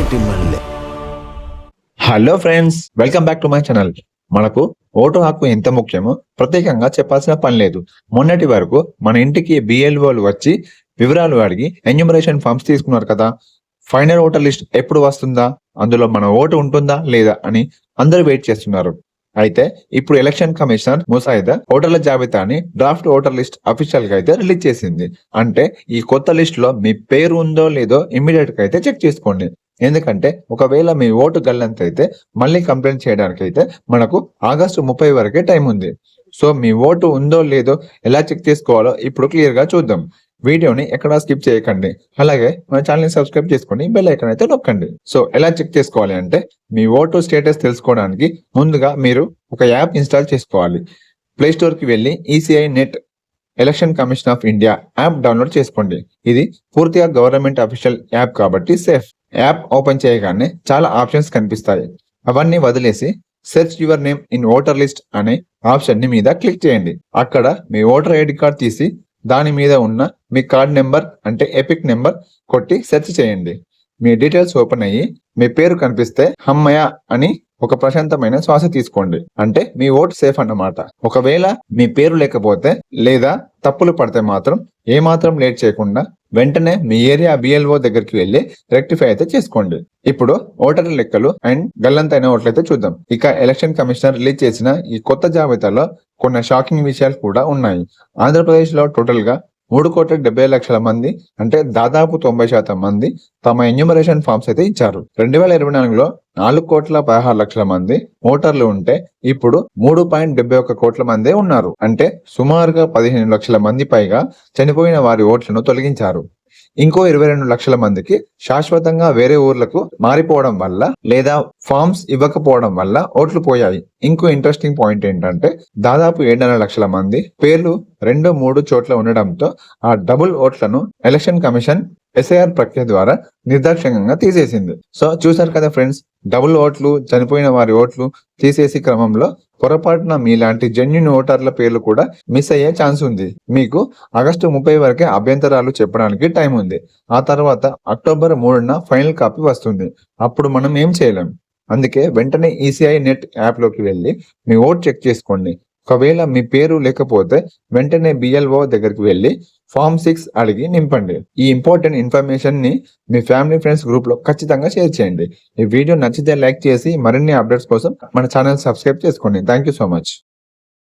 ఇంటి మల్లె. Hello friends, welcome back to my channel. మనకు ఓటు హక్కు ఎంత ముఖ్యమో ప్రత్యేకంగా చెప్పాల్సిన పని లేదు. మొన్నటి వరకు మన ఇంటికి బిఎల్ఓలు వచ్చి వివరాలు అడిగి ఎన్యూమరేషన్ ఫామ్స్ తీసుకున్నారు కదా. ఫైనల్ ఓటర్ లిస్ట్ ఎప్పుడు వస్తుందా, అందులో మన ఓటు ఉంటుందా లేదా అని అందరూ వెయిట్ చేస్తున్నారు. అయితే ఇప్పుడు ఎలక్షన్ కమిషనర్ ముసాయిదా ఓటర్ల జాబితాని డ్రాఫ్ట్ ఓటర్ లిస్ట్ అఫీషియల్ గా అయితే రిలీజ్ చేసింది. అంటే ఈ కొత్త లిస్ట్ లో మీ పేరు ఉందో లేదో ఇమ్మీడియట్ గా అయితే చెక్ చేసుకోండి. ఎందుకంటే ఒకవేళ మీ ఓటు గల్లంత అయితే మళ్ళీ కంప్లైంట్ చేయడానికి అయితే మనకు ఆగస్టు 30 వరకే టైం ఉంది. సో మీ ఓటు ఉందో లేదో ఎలా చెక్ చేసుకోవాలో ఇప్పుడు క్లియర్ గా చూద్దాం. వీడియోని ఎక్కడా స్కిప్ చేయకండి. అలాగే మన ఛానల్ ని సబ్స్క్రైబ్ చేసుకుని బెల్ ఐకాన్ అయితే నొక్కండి. సో ఎలా చెక్ చేసుకోవాలి అంటే, మీ ఓటు స్టేటస్ తెలుసుకోవడానికి ముందుగా మీరు ఒక యాప్ ఇన్స్టాల్ చేసుకోవాలి. ప్లే స్టోర్ కి వెళ్ళి ECI net election commission of India app download చేసుకోండి. ఇది పూర్తిగా గవర్నమెంట్ అఫీషియల్ యాప్ కాబట్టి సేఫ్. యాప్ ఓపెన్ చేయగానే చాలా ఆప్షన్స్ కనిపిస్తాయి. అవన్నీ వదిలేసి search your name in voter list అనే ఆప్షన్ ని మీద క్లిక్ చేయండి. అక్కడ మీ ఓటర్ ఐడి కార్డ్ తీసి దాని మీద ఉన్న మీ కార్డ్ నెంబర్ అంటే ఎపిక్ నెంబర్ కొట్టి సెర్చ్ చేయండి. మీ డీటెయిల్స్ ఓపెన్ అయ్యి మీ పేరు కనిపిస్తే హమ్మయ్య అని ఒక ప్రశాంతమైన శ్వాస తీసుకోండి. అంటే మీ ఓటు సేఫ్ అన్నమాట. ఒకవేళ మీ పేరు లేకపోతే లేదా తప్పులు పడితే మాత్రం ఏమాత్రం లేట్ చేయకుండా వెంటనే మీ ఏరియా బిఎల్ఓ దగ్గరికి వెళ్లి రెక్టిఫై అయితే చేసుకోండి. ఇప్పుడు ఓటర్ల లెక్కలు అండ్ గల్లంతైన ఓట్లయితే చూద్దాం. ఇక ఎలక్షన్ కమిషనర్ రిలీజ్ చేసిన ఈ కొత్త జాబితాలో కొన్ని షాకింగ్ విషయాలు కూడా ఉన్నాయి. ఆంధ్రప్రదేశ్ లో టోటల్ గా 3,70,00,000 మంది అంటే దాదాపు 90% మంది తమ ఎన్యూమరేషన్ ఫామ్స్ అయితే ఇచ్చారు. 2024లో 4,16,00,000 మంది ఓటర్లు ఉంటే ఇప్పుడు 3.71 కోట్ల మందే ఉన్నారు. అంటే సుమారుగా 15 లక్షల మంది పైగా చనిపోయిన వారి ఓట్లను తొలగించారు. ఇంకో 22 లక్షల మందికి శాశ్వతంగా వేరే ఊర్లకు మారిపోవడం వల్ల లేదా ఫామ్స్ ఇవ్వకపోవడం వల్ల ఓట్లు పోయాయి. ఇంకో ఇంట్రెస్టింగ్ పాయింట్ ఏంటంటే, దాదాపు 7.5 లక్షల మంది పేర్లు 2-3 చోట్ల ఉండడంతో ఆ డబుల్ ఓట్లను ఎలక్షన్ కమిషన్ ఎస్ఐఆర్ ప్రక్రియ ద్వారా నిర్దాక్షిణ్యంగా తీసేసింది. సో చూసారు కదా ఫ్రెండ్స్, డబుల్ ఓట్లు, చనిపోయిన వారి ఓట్లు తీసేసి క్రమంలో పొరపాటున మీలాంటి జెన్యున్ ఓటర్ల పేర్లు కూడా మిస్ అయ్యే ఛాన్స్ ఉంది. మీకు ఆగస్టు 30 వరకే అభ్యంతరాలు చెప్పడానికి టైం ఉంది. ఆ తర్వాత అక్టోబర్ 3న ఫైనల్ కాపీ వస్తుంది. అప్పుడు మనం ఏం చేయలేం. అందుకే వెంటనే ఈసీఐ నెట్ యాప్ లోకి వెళ్ళి మీ ఓట్ చెక్ చేసుకోండి. ఒకవేళ మీ పేరు లేకపోతే వెంటనే బిఎల్ఓ దగ్గరికి వెళ్ళి ఫామ్ 6 అడిగి నింపండి. ఈ ఇంపార్టెంట్ ఇన్ఫర్మేషన్ ని మీ ఫ్యామిలీ ఫ్రెండ్స్ గ్రూప్ లో ఖచ్చితంగా షేర్ చేయండి. ఈ వీడియో నచ్చితే లైక్ చేసి మరిన్ని అప్డేట్స్ కోసం మన ఛానల్ సబ్స్క్రైబ్ చేసుకోండి. Thank you so much.